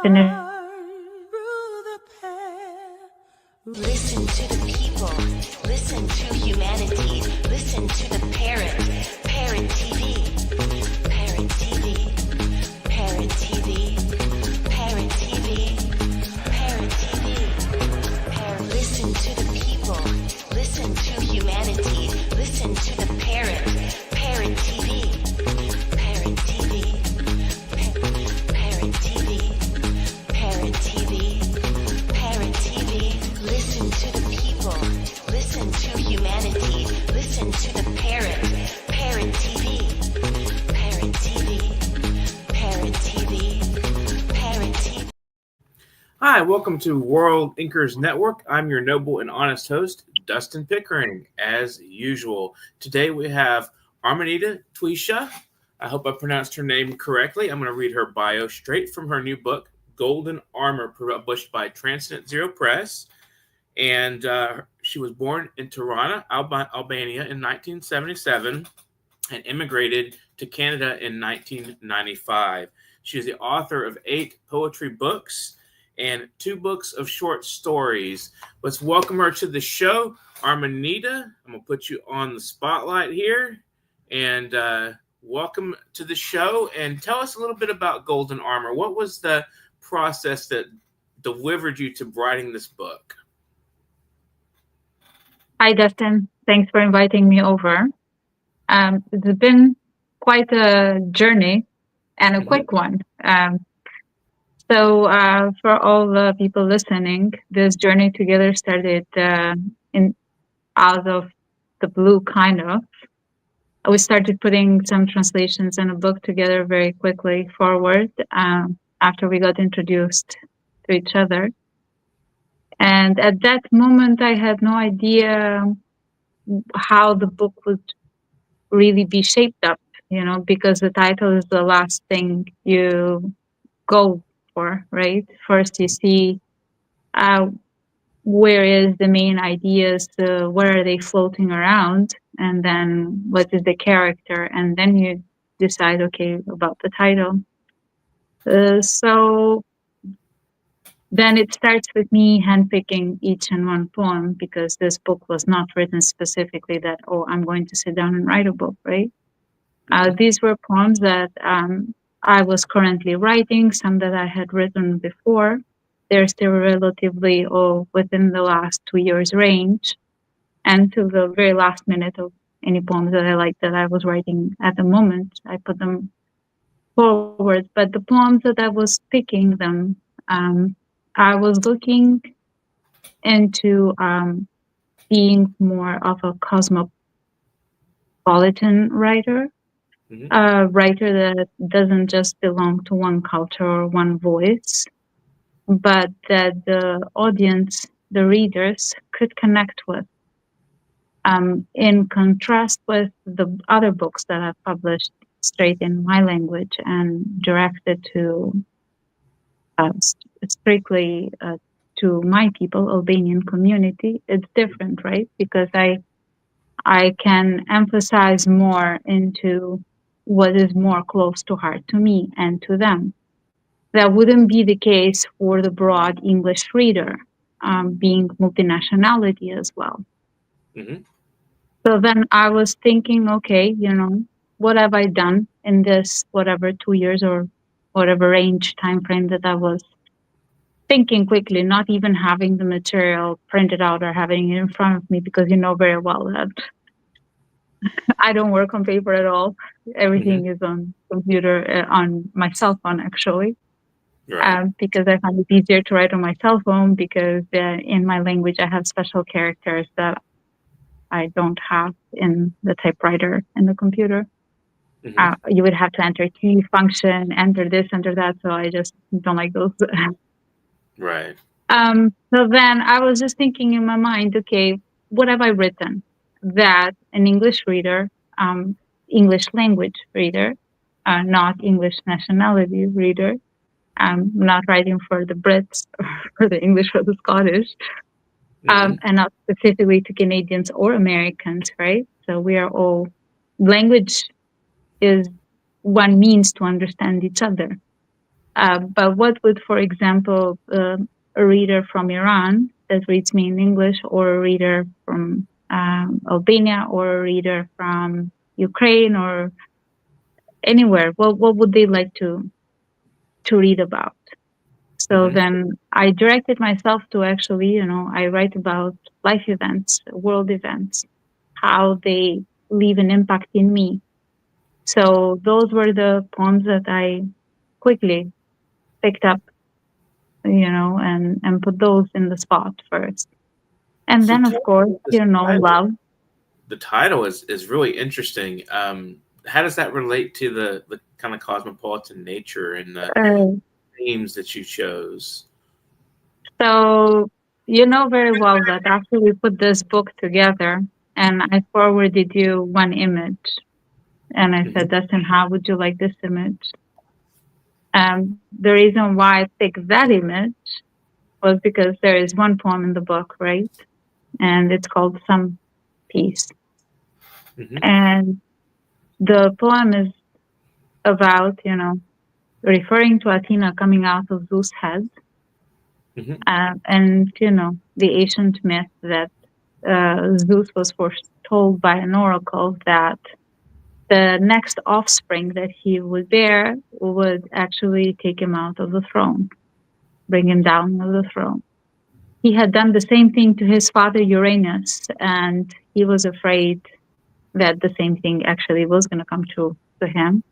finish. Listen to the people, listen to humanity, listen to the parrot, Parrot TV, Parrot TV, Parrot TV, Parrot TV, Parrot TV, Parrot. Listen to the people, listen to humanity, listen to the parrot, Parrot TV, Parrot TV, Parrot TV, Parrot TV, Parrot TV. Listen to the people, listen to humanity, listen to the parrot, Parrot TV, Parrot TV, Parrot TV, Parrot TV. Hi, welcome to World Inkers Network. I'm your noble and honest host, Dustin Pickering, as usual. Today we have Armenida Qyqja. I hope I pronounced her name correctly. I'm going to read her bio straight from her new book, Golden Armor, published by Transcendent Zero Press. And she was born in Tirana, Albania in 1977 and immigrated to Canada in 1995. She is the author of 8 poetry books and 2 books of short stories. Let's welcome her to the show. Armenida, I'm going to put you on the spotlight here. And welcome to the show. And tell us a little bit about Golden Armor. What was the process that delivered you to writing this book? Hi, Dustin. Thanks for inviting me over. It's been quite a journey and a quick one. So for all the people listening, this journey together started out of the blue, kind of. We started putting some translations and a book together very quickly forward after we got introduced to each other. And at that moment, I had no idea how the book would really be shaped up, because the title is the last thing you go for, right? First, you see where is the main ideas, where are they floating around, and then what is the character, and then you decide, okay, about the title. So then it starts with me handpicking each and one poem, because this book was not written specifically that, oh, I'm going to sit down and write a book, right? These were poems that I was currently writing, some that I had written before. They're still relatively within the last 2 years range, and to the very last minute of any poems that I liked that I was writing at the moment, I put them forward. But the poems that I was picking them, I was looking into being more of a cosmopolitan writer, a writer that doesn't just belong to one culture or one voice, but that the audience, the readers, could connect with. In contrast with the other books that I've published straight in my language and directed to strictly to my people, Albanian community, it's different, right? Because I can emphasize more into what is more close to heart to me and to them. That wouldn't be the case for the broad English reader, being multinationality as well. So then I was thinking, okay, what have I done in this, whatever, 2 years or whatever range time frame that I was thinking quickly, not even having the material printed out or having it in front of me, because you know very well that I don't work on paper at all. Everything is on computer, on my cell phone, actually, because I find it easier to write on my cell phone, because in my language I have special characters that I don't have in the typewriter in the computer. You would have to enter key function, enter this, enter that, so I just don't like those. Right. So then I was just thinking in my mind, okay, what have I written that an English reader, English language reader, not English nationality reader, not writing for the Brits or for the English or the Scottish, and not specifically to Canadians or Americans, right? So we are all, language is one means to understand each other. But what would, for example, a reader from Iran that reads me in English, or a reader from Albania, or a reader from Ukraine, or anywhere, what would they like to read about? So then I directed myself to actually, I write about life events, world events, how they leave an impact in me. So those were the poems that I quickly picked up, and put those in the spot first. And So then, of tell me course, about this title. love. The title is really interesting. How does that relate to the kind of cosmopolitan nature and the Uh, themes that you chose? so you know very well that after we put this book together, and I forwarded you one image, and I said, Dustin, how would you like this image? The reason why I picked that image was because there is one poem in the book, right? And it's called Some Peace. And the poem is about, referring to Athena coming out of Zeus' head. And, the ancient myth that Zeus was foretold by an oracle that the next offspring that he would bear would actually take him out of the throne, bring him down of the throne. He had done the same thing to his father Uranus, and he was afraid that the same thing actually was going to come true to him.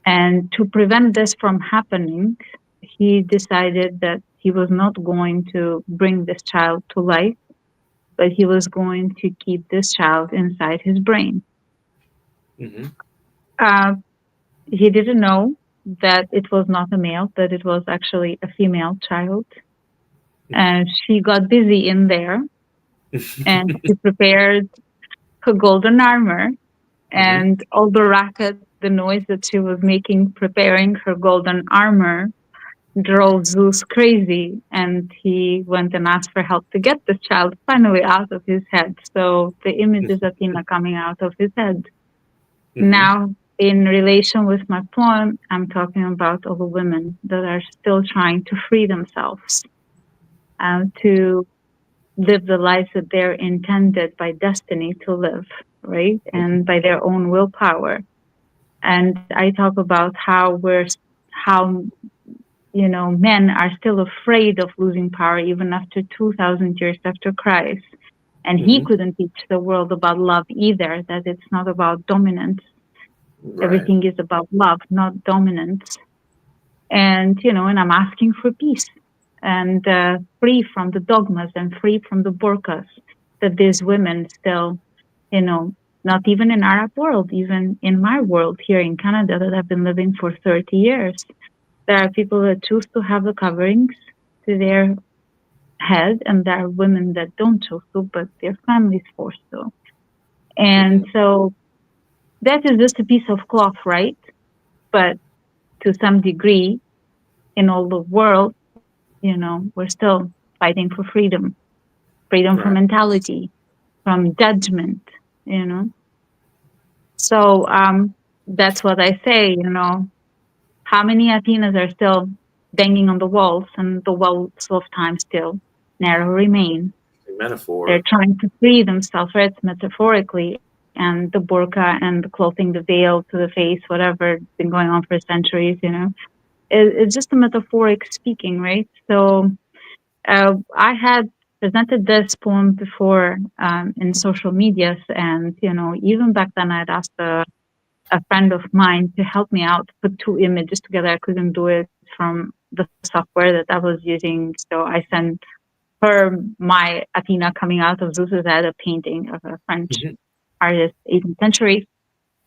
And to prevent this from happening, he decided that he was not going to bring this child to life, but he was going to keep this child inside his brain. He didn't know that it was not a male, that it was actually a female child. And she got busy in there, and she prepared her golden armor, and all the racket, the noise that she was making preparing her golden armor drove Zeus crazy, and he went and asked for help to get this child finally out of his head. So the image is Athena coming out of his head. Now, in relation with my poem, I'm talking about all the women that are still trying to free themselves, to live the lives that they're intended by destiny to live, right? And by their own willpower. And I talk about how men are still afraid of losing power even after 2,000 years after Christ. And he couldn't teach the world about love either, that it's not about dominance. Right. Everything is about love, not dominance. And, and I'm asking for peace and free from the dogmas and free from the burqas that these women still, not even in Arab world, even in my world here in Canada that I've been living for 30 years. There are people that choose to have the coverings to their head, and there are women that don't choose to, but their families force to. And so that is just a piece of cloth, right? But to some degree, in all the world, we're still fighting for freedom from mentality, from judgment, So that's what I say, how many Athenas are still banging on the walls, and the walls of time still narrow remain. Metaphor. They're trying to free themselves, right? Metaphorically, and the burqa and the clothing, the veil to the face, whatever, it's been going on for centuries, It's just a metaphoric speaking, right? So I had presented this poem before in social medias, and, even back then I'd asked a friend of mine to help me out, put two images together. I couldn't do it from the software that I was using. So I sent her my Athena coming out of Zeus's head, a painting of a French artist, 18th century.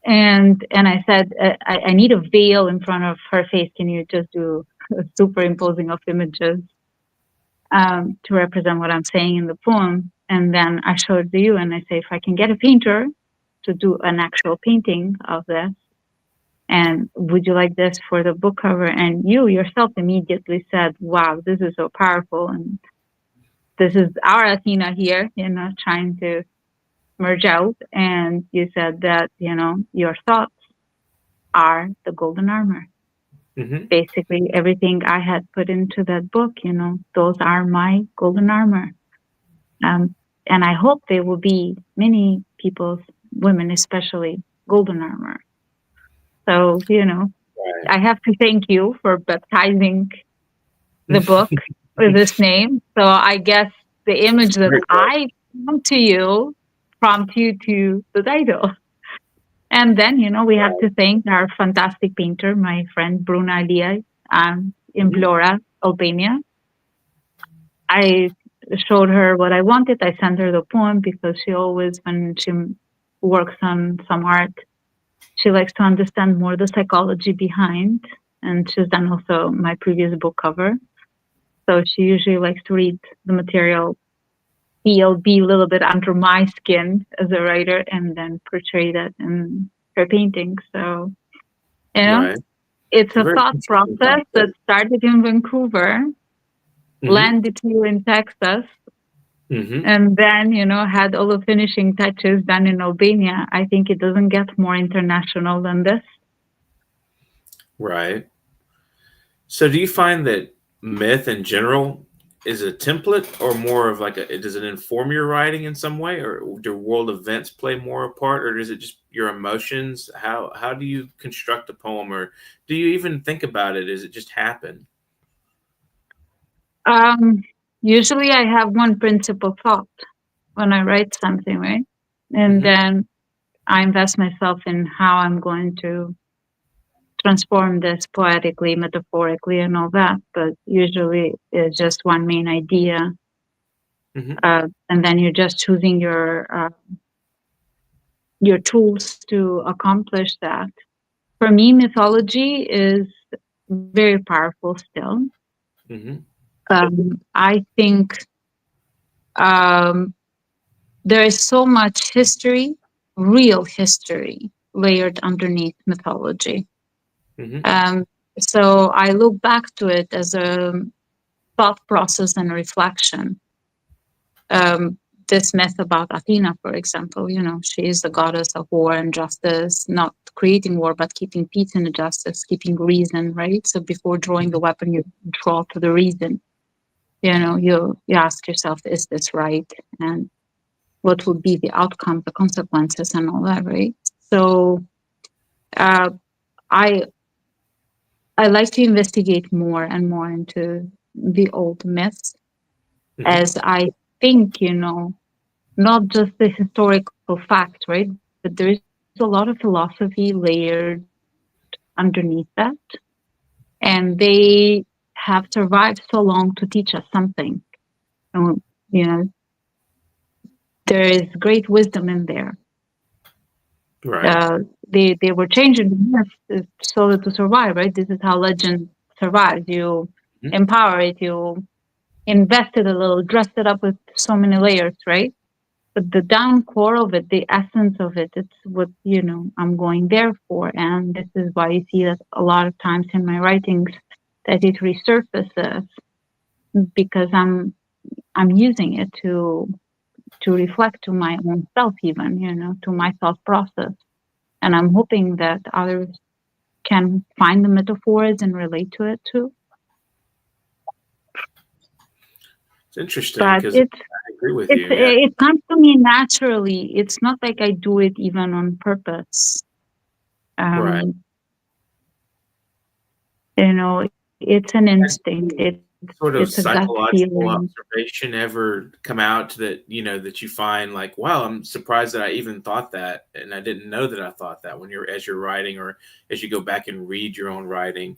And I said, I need a veil in front of her face. Can you just do a superimposing of images to represent what I'm saying in the poem? And then I showed it to you, and I say, if I can get a painter to do an actual painting of this, and would you like this for the book cover? And you yourself immediately said, wow, this is so powerful. And this is our Athena here, trying to merge out. And you said that, your thoughts are the golden armor. Basically, everything I had put into that book, those are my golden armor. And I hope there will be many people's, women especially, golden armor. So, I have to thank you for baptizing the book with this name. So I guess the image that I prompt to you prompt you to the title. And then, we have to thank our fantastic painter, my friend Bruna Alia, in Vlora, Albania. I showed her what I wanted. I sent her the poem because she always, when she works on some art, she likes to understand more the psychology behind. And she's done also my previous book cover. So she usually likes to read the material, be a little bit under my skin as a writer, and then portray that in her painting. So, it's a thought process that started in Vancouver, landed you in Texas, and then, had all the finishing touches done in Albania. I think it doesn't get more international than this. Right. So do you find that myth in general is a template, or more of like does it inform your writing in some way, or do world events play more a part, or is it just your emotions? How do you construct a poem, or do you even think about it? Does it just happen? Usually I have one principal thought when I write something, right? And then I invest myself in how I'm going to transform this poetically, metaphorically, and all that. But usually it's just one main idea. And then you're just choosing your tools to accomplish that. For me, mythology is very powerful still. I think there is so much history, real history, layered underneath mythology. So I look back to it as a thought process and reflection. This myth about Athena, for example, she is the goddess of war and justice, not creating war, but keeping peace and justice, keeping reason, right? So before drawing the weapon, you draw to the reason. You ask yourself, is this right? And what would be the outcome, the consequences, and all that, right? So I like to investigate more and more into the old myths, as I think, not just the historical fact, right? But there is a lot of philosophy layered underneath that. And they have survived so long to teach us something. There is great wisdom in there. Right. They were changing the myths so that to survive, right? This is how legend survives. You empower it, you invest it a little, dress it up with so many layers, right? But the down core of it, the essence of it, it's what, I'm going there for. And this is why you see that a lot of times in my writings that it resurfaces, because I'm using it to reflect to my own self, even, to my thought process. And I'm hoping that others can find the metaphors and relate to it too. It's interesting because I agree with you. It comes to me naturally. It's not like I do it even on purpose. Right. It's an instinct. Sort of it's a gut psychological feeling. observation ever come out that that you find like, wow, I'm surprised that I even thought that, and I didn't know that I thought that as you're writing, or as you go back and read your own writing?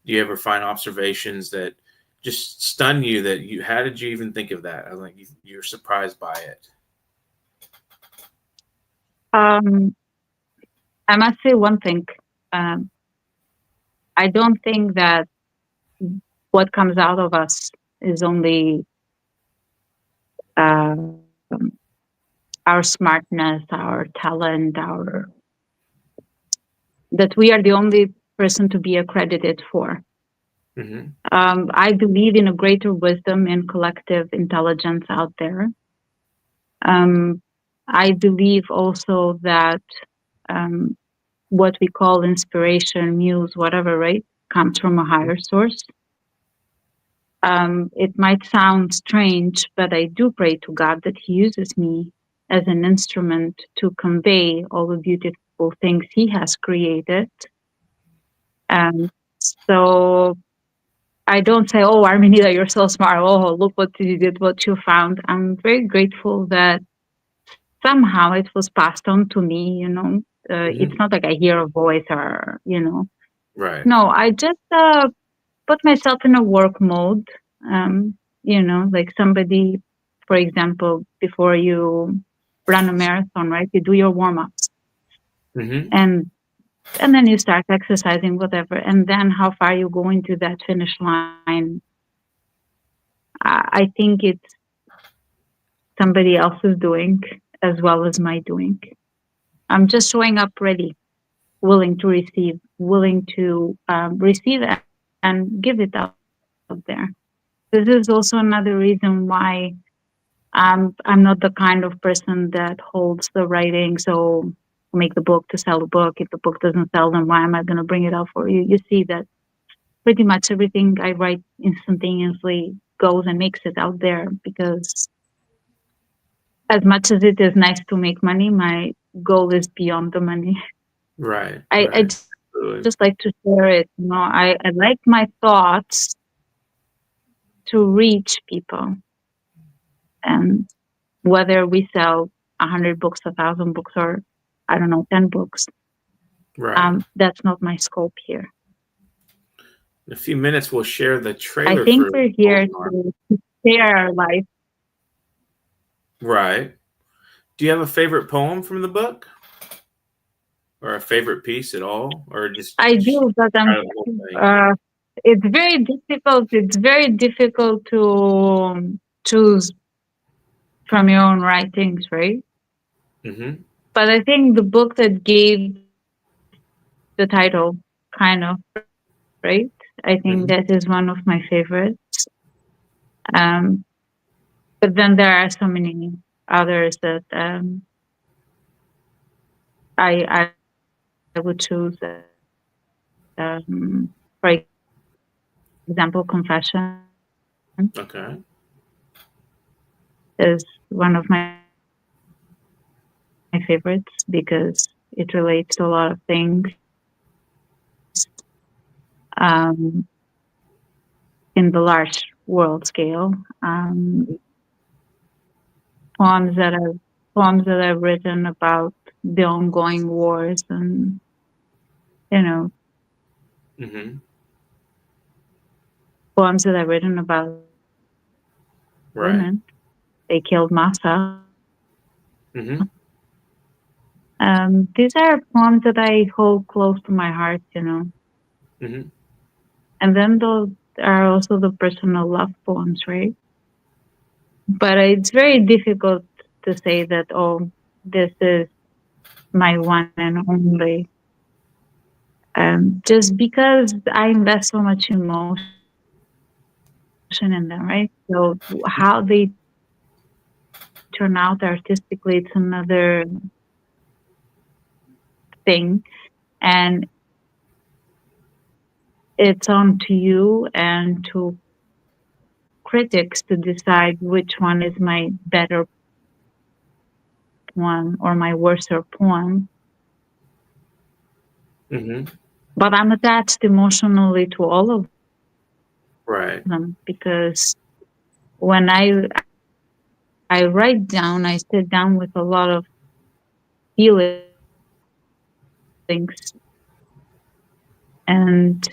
Do you ever find observations that just stun you, that how did you even think of that? I was like, you're surprised by it. I must say one thing. I don't think that what comes out of us is only our smartness, our talent, that we are the only person to be accredited for. I believe in a greater wisdom and collective intelligence out there. I believe also that what we call inspiration, muse, whatever, right, comes from a higher source. It might sound strange, but I do pray to God that He uses me as an instrument to convey all the beautiful things He has created. And so I don't say, "Oh, Armenida, you're so smart. Oh, look what you did, what you found." I'm very grateful that somehow it was passed on to me, you know. It's not like I hear a voice or, you know. Right. No, I just put myself in a work mode. You know, like somebody, for example, before you run a marathon, right? You do your warm-ups. And then you start exercising, whatever. And then how far you go into that finish line, I think it's somebody else's doing as well as my doing. I'm just showing up ready, willing to receive, willing to receive it and give it out there. This is also another reason why I'm not the kind of person that holds the writing. So make the book to sell the book. If the book doesn't sell, then why am I going to bring it out for you? You see that pretty much everything I write instantaneously goes and makes it out there, because as much as it is nice to make money, my goal is beyond the money. Right. I just like to share it. You know, I like my thoughts to reach people. And whether we sell 100 books, 1,000 books, or I don't know, 10 books, that's not my scope here. In a few minutes, we'll share the trailer. I think we're here to share our life. Right. Do you have a favorite poem from the book, or a favorite piece at all, or just? I do, but it's very difficult. It's very difficult to choose from your own writings, right? But I think the book that gave the title, kind of, right? I think that is one of my favorites. But then there are so many others that I would choose. For example, Confession. Okay. Is one of my favorites because it relates to a lot of things in the large world scale. Poems that I've written about the ongoing wars, and you know, poems that I've written about women. They killed Massa. These are poems that I hold close to my heart, you know. And then those are also the personal love poems, right? But it's very difficult to say that, oh, this is my one and only. Just because I invest so much emotion in them, right? So how they turn out artistically, it's another thing. And it's on to you and to critics to decide which one is my better poem or my worser poem. But I'm attached emotionally to all of them, because when I write down, I sit down with a lot of feelings, and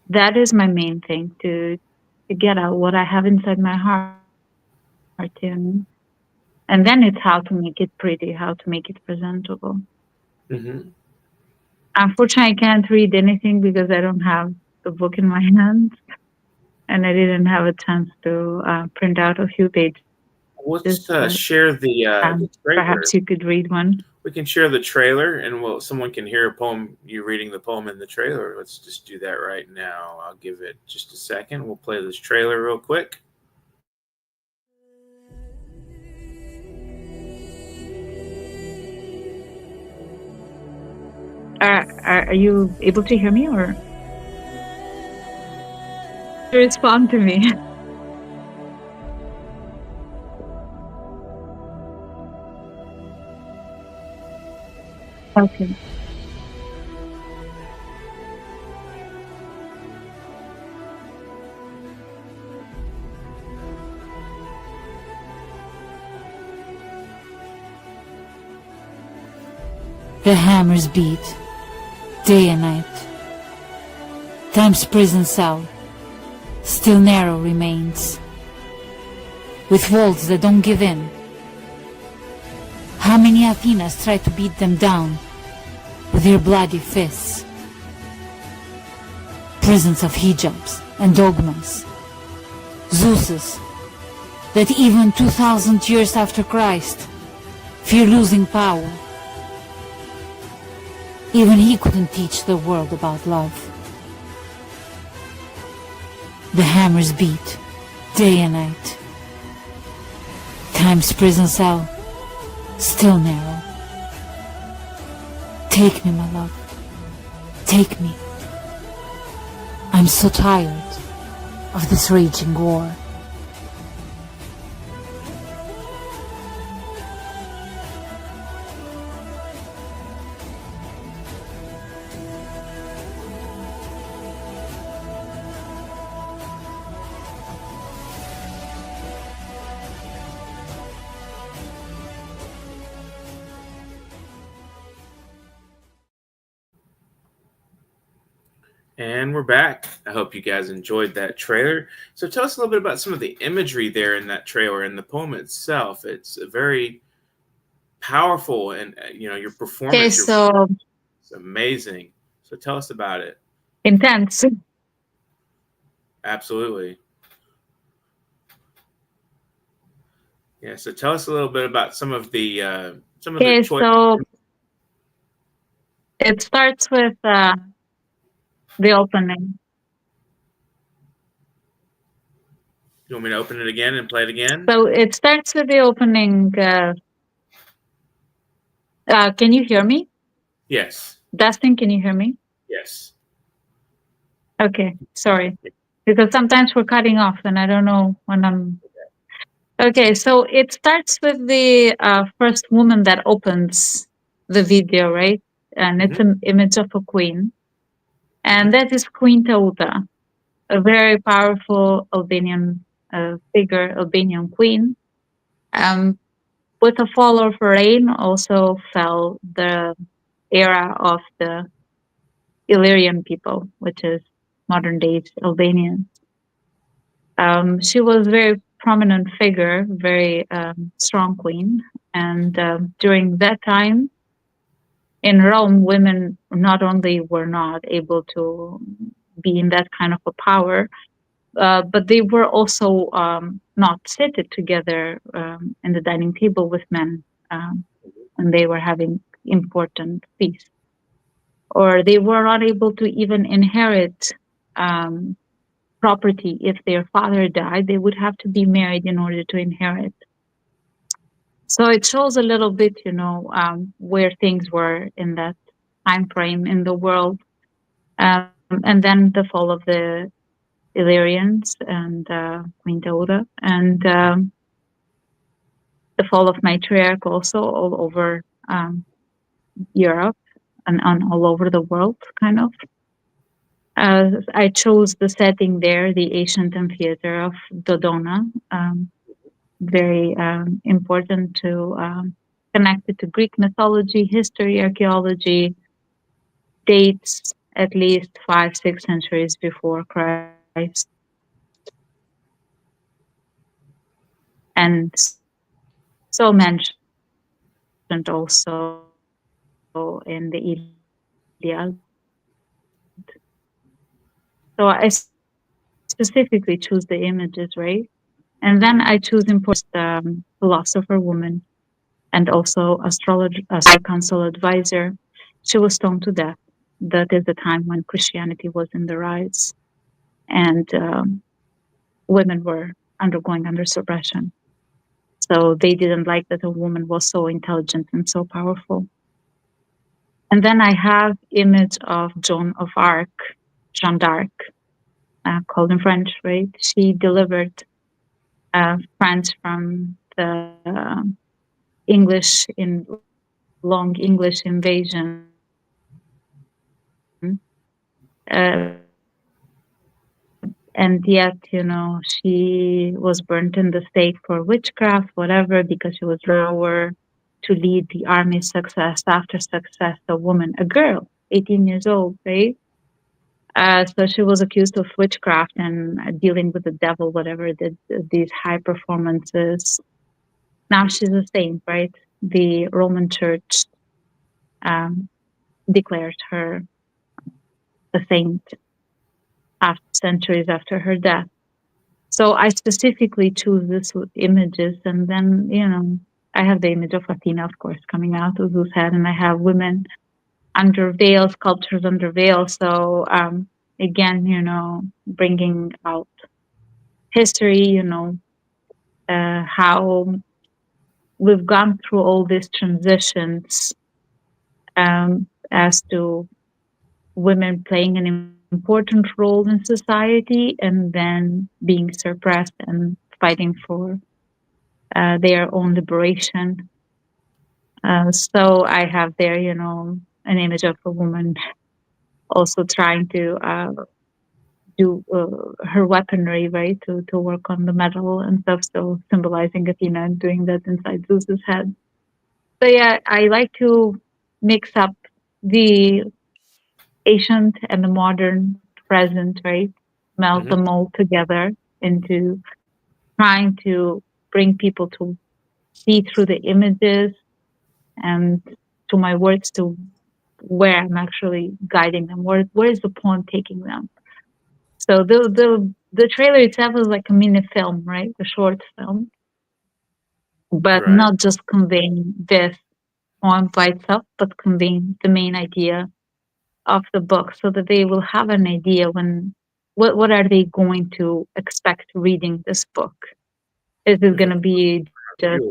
that is my main thing, to get out what I have inside my heart, and then it's how to make it pretty, how to make it presentable. Unfortunately, I can't read anything because I don't have the book in my hands, and I didn't have a chance to print out a few pages. Let's share the trailer. Perhaps you could read one. We can share the trailer, and someone can hear a poem, you reading the poem in the trailer. Let's just do that right now. I'll give it just a second. We'll play this trailer real quick. Are you able to hear me or respond to me? Okay. The hammers beat, day and night. Time's prison cell still narrow remains, with walls that don't give in. How many Athenas try to beat them down with their bloody fists? Prisons of hijabs and dogmas, Zeuses that even 2000 years after Christ fear losing power. Even he couldn't teach the world about love. The hammers beat, day and night. Time's prison cell, still narrow. Take me, my love, take me. I'm so tired of this raging war. And we're back. I hope you guys enjoyed that trailer. So tell us a little bit about some of the imagery there in that trailer and the poem itself. It's a very powerful, and your Okay, performance so is amazing. So tell us about it. intense. Absolutely. Yeah. So tell us a little bit about some of the Okay, choices. so it starts with the opening. You want me to open it again and play it again? So it starts with the opening. Can you hear me? Yes. Dustin, can you hear me? Yes. Okay, sorry. Because sometimes we're cutting off and I don't know when I'm... Okay, so it starts with the first woman that opens the video, right? And it's an image of a queen. And that is Queen Teuta, a very powerful Albanian figure, Albanian queen. With the fall of her reign also fell the era of the Illyrian people, which is modern day Albanians. She was a very prominent figure, very strong queen. And during that time in Rome, women not only were not able to be in that kind of a power, but they were also not seated together in the dining table with men, and they were having important feasts. Or they were not able to even inherit property. If their father died, they would have to be married in order to inherit. So it shows a little bit, where things were in that time frame in the world. And then the fall of the Illyrians and Queen Teuta, and the fall of matriarch also all over Europe and all over the world, kind of. I chose the setting there, the ancient amphitheater of Dodona, very important to connect it to Greek mythology, history, archaeology, dates at least 5-6 centuries before Christ. And so mentioned also in the Iliad. So I specifically choose the images, right? And then I choose important philosopher woman and also astrologer, council advisor. She was stoned to death. That is the time when Christianity was in the rise, and women were undergoing under suppression. So they didn't like that a woman was so intelligent and so powerful. And then I have image of Joan of Arc, Jeanne d'Arc, called in French, right? She delivered France from the English in long English invasion. And yet, she was burnt in the stake for witchcraft, whatever, because she was power to lead the army success after success, a woman, a girl, 18 years old, right? So she was accused of witchcraft and dealing with the devil, whatever, did these high performances. Now she's a saint, right? The Roman Church declared her a saint after centuries after her death. So I specifically choose these images, and then, I have the image of Athena, of course, coming out of Zeus' head, and I have women under veil, sculptures under veil. So again, bringing out history, how we've gone through all these transitions as to women playing an important role in society and then being suppressed and fighting for their own liberation. So I have there, an image of a woman also trying to do her weaponry, right, to work on the metal and stuff. So symbolizing Athena and doing that inside Zeus's head. So yeah, I like to mix up the ancient and the modern present, right? Melt them all together into trying to bring people to see through the images and to my words to where I'm actually guiding them. Where is the poem taking them? So the trailer itself is like a mini film, right? A short film, but Right. not just conveying this poem by itself, but conveying the main idea of the book, so that they will have an idea what are they going to expect reading this book. Is it going to be just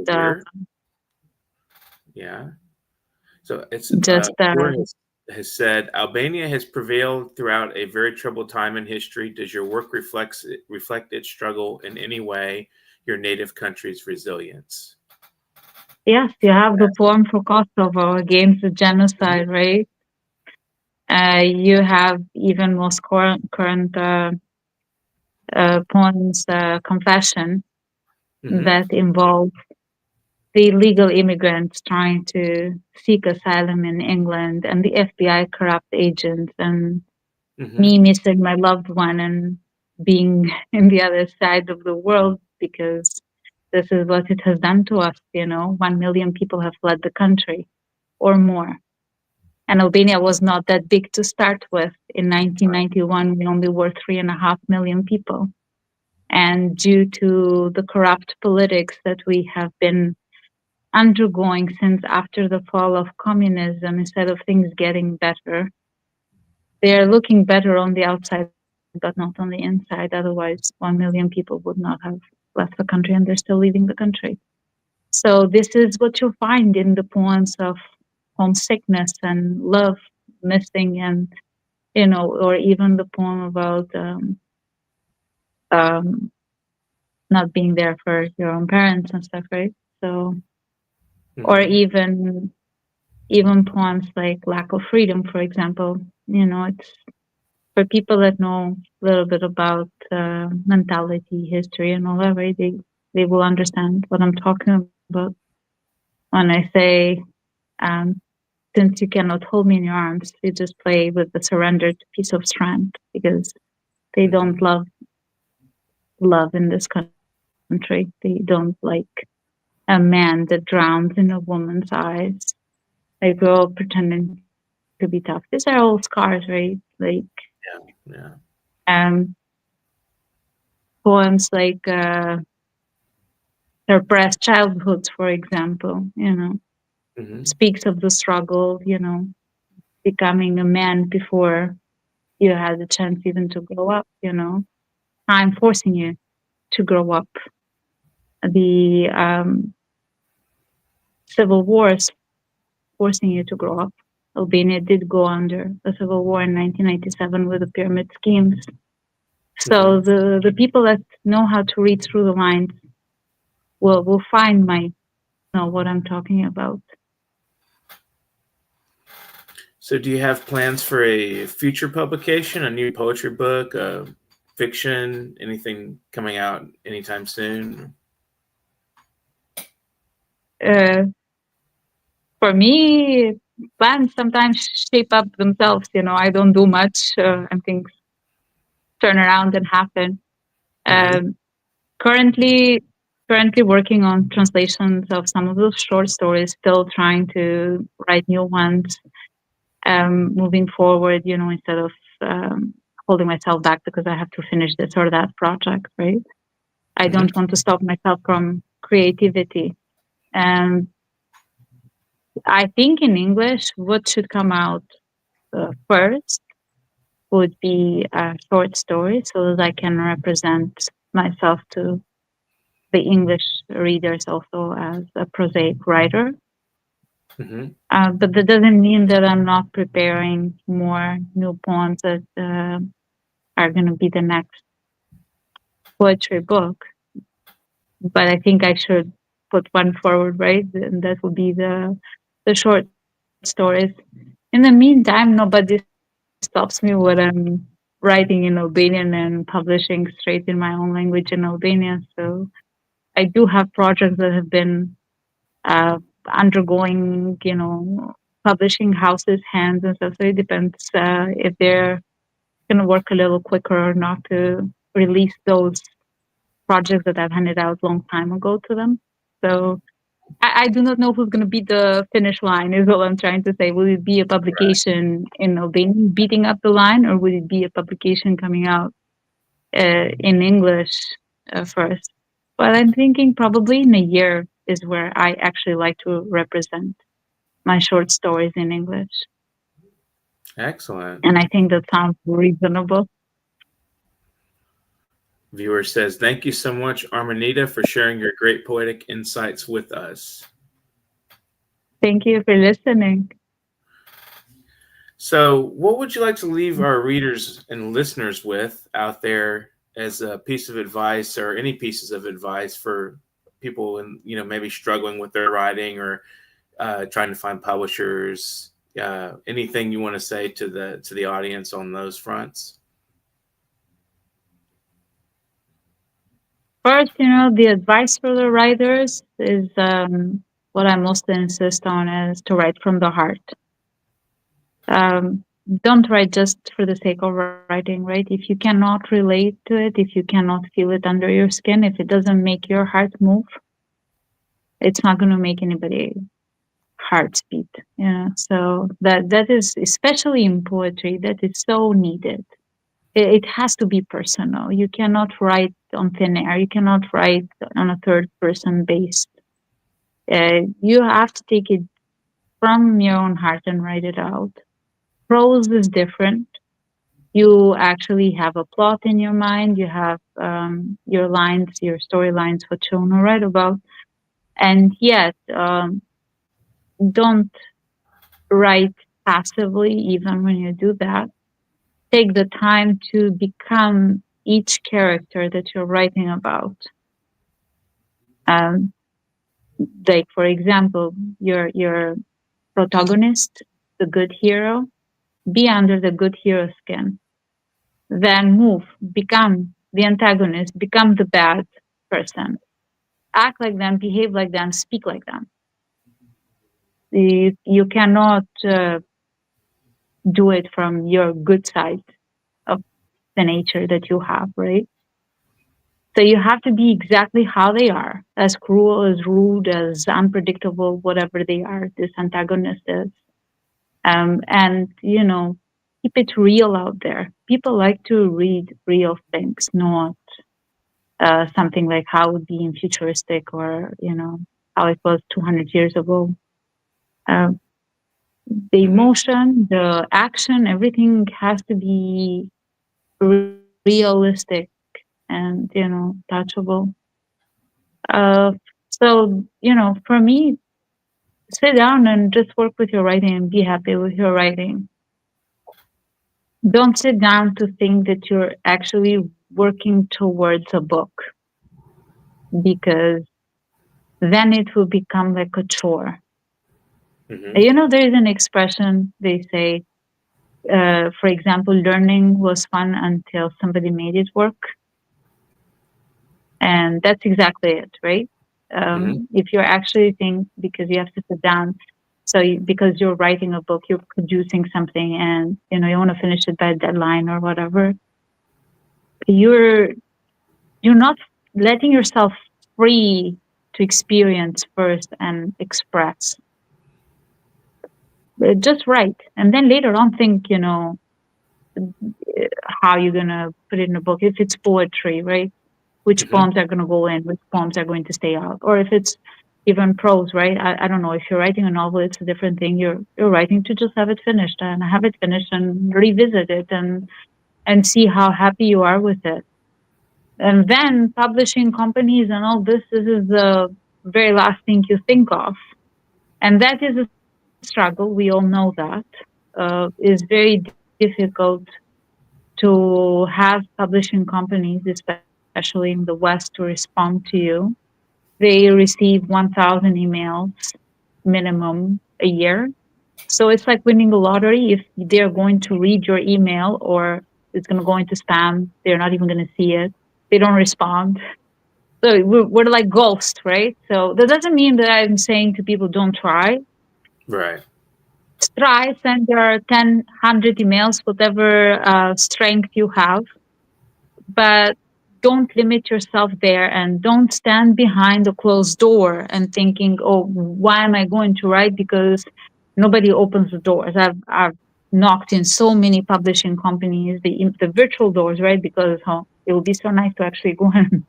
yeah. So it's just has said Albania has prevailed throughout a very troubled time in history. Does your work reflect its struggle in any way? Your native country's resilience. Yes, you have the poem for Kosovo against the genocide, right? You have even most current poems, Confession, that involve the illegal immigrants trying to seek asylum in England and the FBI corrupt agents and me missing my loved one and being in the other side of the world because this is what it has done to us. 1 million people have fled the country or more. And Albania was not that big to start with. In 1991, we only were 3.5 million people. And due to the corrupt politics that we have been undergoing since after the fall of communism, instead of things getting better, they are looking better on the outside, but not on the inside. Otherwise, 1 million people would not have left the country, and they're still leaving the country. So this is what you'll find in the poems of homesickness and love, missing, and or even the poem about not being there for your own parents and stuff, right? So, or even poems like Lack of Freedom, for example. It's for people that know a little bit about mentality, history, and all that, right? They will understand what I'm talking about when I say, since you cannot hold me in your arms, you just play with the surrendered piece of strength, because they don't love in this country. They don't like a man that drowns in a woman's eyes. They grow up pretending to be tough. These are all scars, right? Like, poems like Suppressed Childhoods, for example, speaks of the struggle, becoming a man before you had the chance even to grow up, time forcing you to grow up. The civil wars forcing you to grow up. Albania did go under a civil war in 1997 with the pyramid schemes. So the people that know how to read through the lines will find know what I'm talking about. So, do you have plans for a future publication, a new poetry book, fiction, anything coming out anytime soon? For me, plans sometimes shape up themselves. I don't do much, and things turn around and happen. Currently working on translations of some of those short stories, still trying to write new ones, moving forward, instead of holding myself back because I have to finish this or that project, right? I don't want to stop myself from creativity. And I think in English, what should come out first would be a short story so that I can represent myself to the English readers also as a prosaic writer. But that doesn't mean that I'm not preparing more new poems that are going to be the next poetry book. But I think I should put one forward, right? And that will be the short stories. In the meantime, nobody stops me when I'm writing in Albanian and publishing straight in my own language in Albania. So I do have projects that have been undergoing, publishing houses' hands and stuff. So it depends if they're going to work a little quicker or not to release those projects that I've handed out a long time ago to them. So I do not know who's going to be the finish line, is all I'm trying to say. Will it be a publication in Albanian beating up the line, or would it be a publication coming out in English first? Well, I'm thinking probably in a year is where I actually like to represent my short stories in English. Excellent. And I think that sounds reasonable. Viewer says, thank you so much, Armenida, for sharing your great poetic insights with us. Thank you for listening. So, what would you like to leave our readers and listeners with out there as a piece of advice, or any pieces of advice for people in, maybe struggling with their writing or trying to find publishers? Anything you want to say to the audience on those fronts? First, the advice for the writers is what I mostly insist on is to write from the heart. Don't write just for the sake of writing, right? If you cannot relate to it, if you cannot feel it under your skin, if it doesn't make your heart move, it's not going to make anybody heart beat. So that is, especially in poetry, that is so needed. It has to be personal. You cannot write on thin air. You cannot write on a third person based. You have to take it from your own heart and write it out. Prose is different. You actually have a plot in your mind. You have your lines, your storylines, what you want to write about. And yet, don't write passively, even when you do that. Take the time to become each character that you're writing about. Like, for example, your protagonist, the good hero, be under the good hero skin. Then move, become the antagonist, become the bad person. Act like them, behave like them, speak like them. You cannot do it from your good side of the nature that you have, right? So you have to be exactly how they are, as cruel, as rude, as unpredictable, whatever they are, this antagonist is. And, keep it real out there. People like to read real things, not something like how it would be in futuristic or, how it was 200 years ago. The emotion, the action, everything has to be realistic and, touchable. So, for me, sit down and just work with your writing and be happy with your writing. Don't sit down to think that you're actually working towards a book, because then it will become like a chore. You know, there is an expression they say, for example, learning was fun until somebody made it work. And that's exactly it, right? If you're actually because you have to sit down, because you're writing a book, you're producing something, and you want to finish it by a deadline or whatever, you're not letting yourself free to experience first and express. Just write, and then later on think, how you're gonna put it in a book. If it's poetry, right? Which poems are going to go in, which poems are going to stay out. Or if it's even prose, right? I don't know. If you're writing a novel, it's a different thing. You're writing to just have it finished and revisit it and see how happy you are with it. And then publishing companies and all this is the very last thing you think of. And that is a struggle. We all know that. It's very difficult to have publishing companies, especially in the West, to respond to you. They receive 1,000 emails minimum a year. So it's like winning the lottery. If they're going to read your email or it's going to go into spam, they're not even going to see it. They don't respond. So we're like ghosts, right? So that doesn't mean that I'm saying to people, don't try. Right. Try, send your 10, 100 emails, whatever strength you have. But don't limit yourself there, and don't stand behind a closed door and thinking, oh, why am I going to write? Because nobody opens the doors. I've knocked in so many publishing companies, the virtual doors, right? Because it would be so nice to actually go and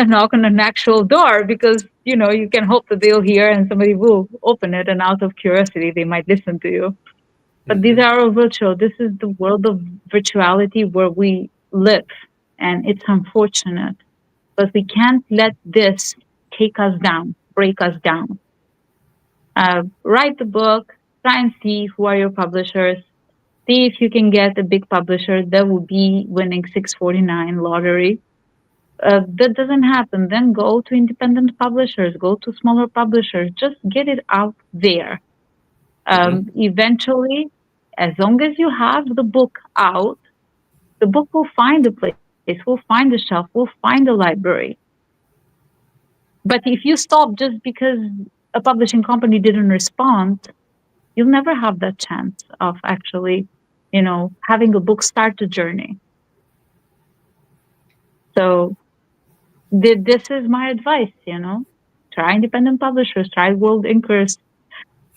knock on an actual door, because, you can hope that they'll hear and somebody will open it. And out of curiosity, they might listen to you. But these are all virtual. This is the world of virtuality where we live. And it's unfortunate, but we can't let this take us down, break us down. Write the book, try and see who are your publishers, see if you can get a big publisher that will be winning 649 lottery. That doesn't happen. Then go to independent publishers, go to smaller publishers, just get it out there. Eventually, as long as you have the book out, the book will find a place, will find a shelf, will find a library. But if you stop just because a publishing company didn't respond, you'll never have that chance of actually, having a book start a journey. So this is my advice, try independent publishers, try World Inkers,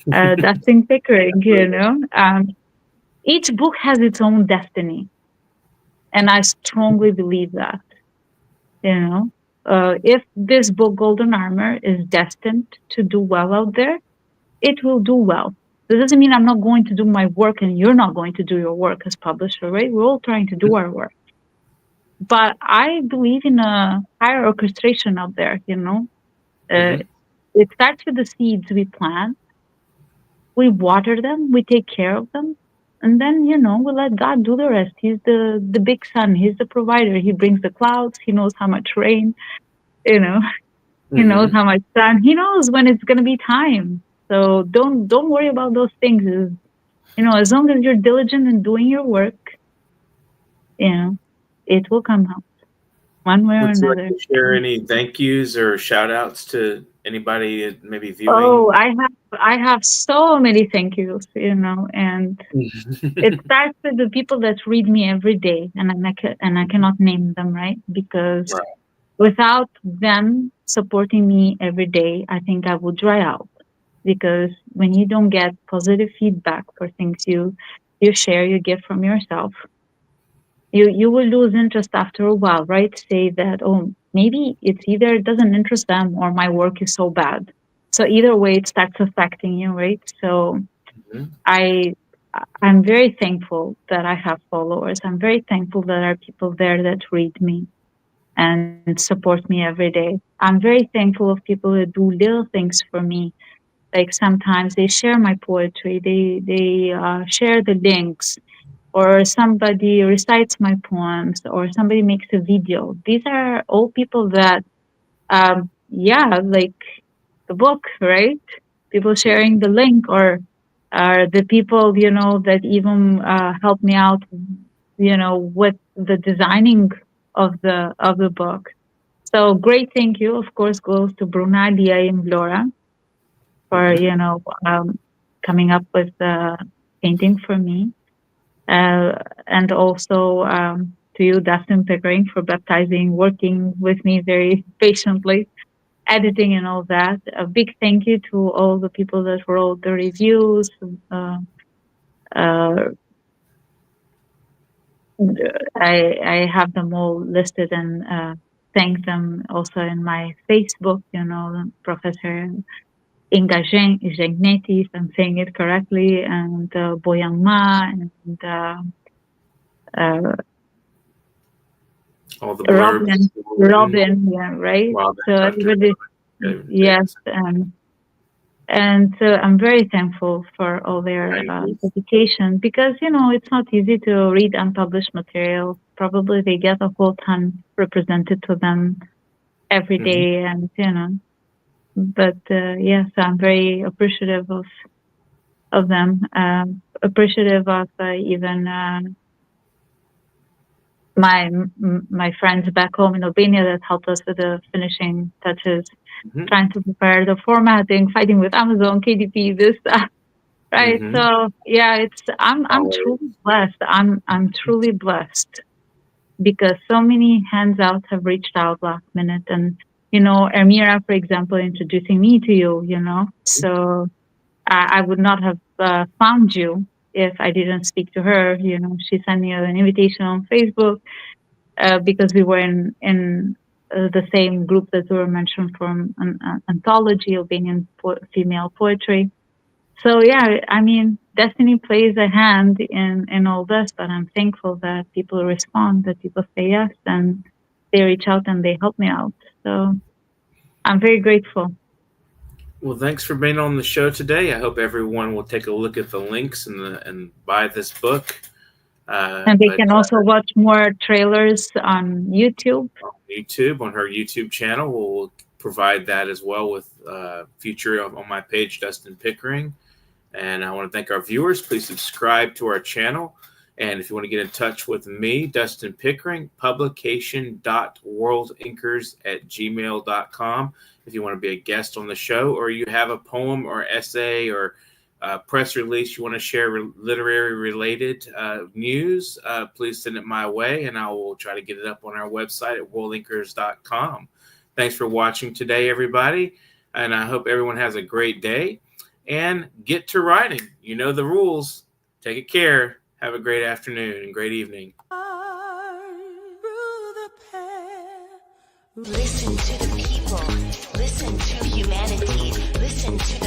Dustin Pickering, each book has its own destiny. And I strongly believe that, if this book, Golden Armor, is destined to do well out there, it will do well. That doesn't mean I'm not going to do my work and you're not going to do your work as publisher, right? We're all trying to do our work. But I believe in a higher orchestration out there, It starts with the seeds we plant. We water them, we take care of them. And then, we let God do the rest. He's the big sun. He's the provider. He brings the clouds. He knows how much rain, He knows how much sun. He knows when it's going to be time. So don't worry about those things. As long as you're diligent in doing your work, it will come out one way or another. Would you like to share any thank yous or shout outs to anybody maybe viewing? Oh, I have so many thank yous, and it starts with the people that read me every day, and I cannot name them, right? Because without them supporting me every day, I think I would dry out. Because when you don't get positive feedback for things you share, you give from yourself, you will lose interest after a while, right? Say that, oh, maybe it's either it doesn't interest them or my work is so bad. So either way, it starts affecting you, right? So I'm very thankful that I have followers. I'm very thankful that there are people there that read me and support me every day. I'm very thankful of people that do little things for me Like sometimes they share my poetry, they share the links, or somebody recites my poems, or somebody makes a video. These are all people that, like the book, right? People sharing the link, or the people, that even help me out, with the designing of the book. So great thank you, of course, goes to Bruna, Dia, and Laura for, coming up with the painting for me. And also to you, Dustin Pickering, for baptizing, working with me very patiently, editing and all that. A big thank you to all the people that wrote the reviews. I have them all listed, and thank them also in my Facebook, Professor Inga Zhengnetti, if I'm saying it correctly, and Boyang Ma, and all the blurbs. Robin, yeah, right? Wow, So everybody, yes, and so I'm very thankful for all their dedication, because it's not easy to read unpublished material. Probably they get a whole ton represented to them every day, and But yes, I'm very appreciative of them. Appreciative of even my friends back home in Albania that helped us with the finishing touches, trying to prepare the formatting, fighting with Amazon, KDP, this stuff. Right. So yeah, I'm truly blessed. I'm truly blessed, because so many hands out have reached out last minute, and Ermira, for example, introducing me to you. So I would not have found you if I didn't speak to her. She sent me an invitation on Facebook because we were in the same group that we were mentioned from an anthology, Albanian female poetry. So yeah, I mean, destiny plays a hand in all this, but I'm thankful that people respond, that people say yes, and they reach out and they help me out. So I'm very grateful. Well, thanks for being on the show today. I hope everyone will take a look at the links and buy this book. And they can also watch more trailers on YouTube. On her YouTube channel. We'll provide that as well with future on my page, Dustin Pickering. And I want to thank our viewers. Please subscribe to our channel. And if you want to get in touch with me, Dustin Pickering, publication.worldinkers@gmail.com. If you want to be a guest on the show, or you have a poem or essay or press release you want to share, literary related news, please send it my way, and I will try to get it up on our website at worldinkers.com. Thanks for watching today, everybody. And I hope everyone has a great day. And get to writing. You know the rules. Take care. Have a great afternoon and great evening. Listen to the people. Listen to humanity. Listen to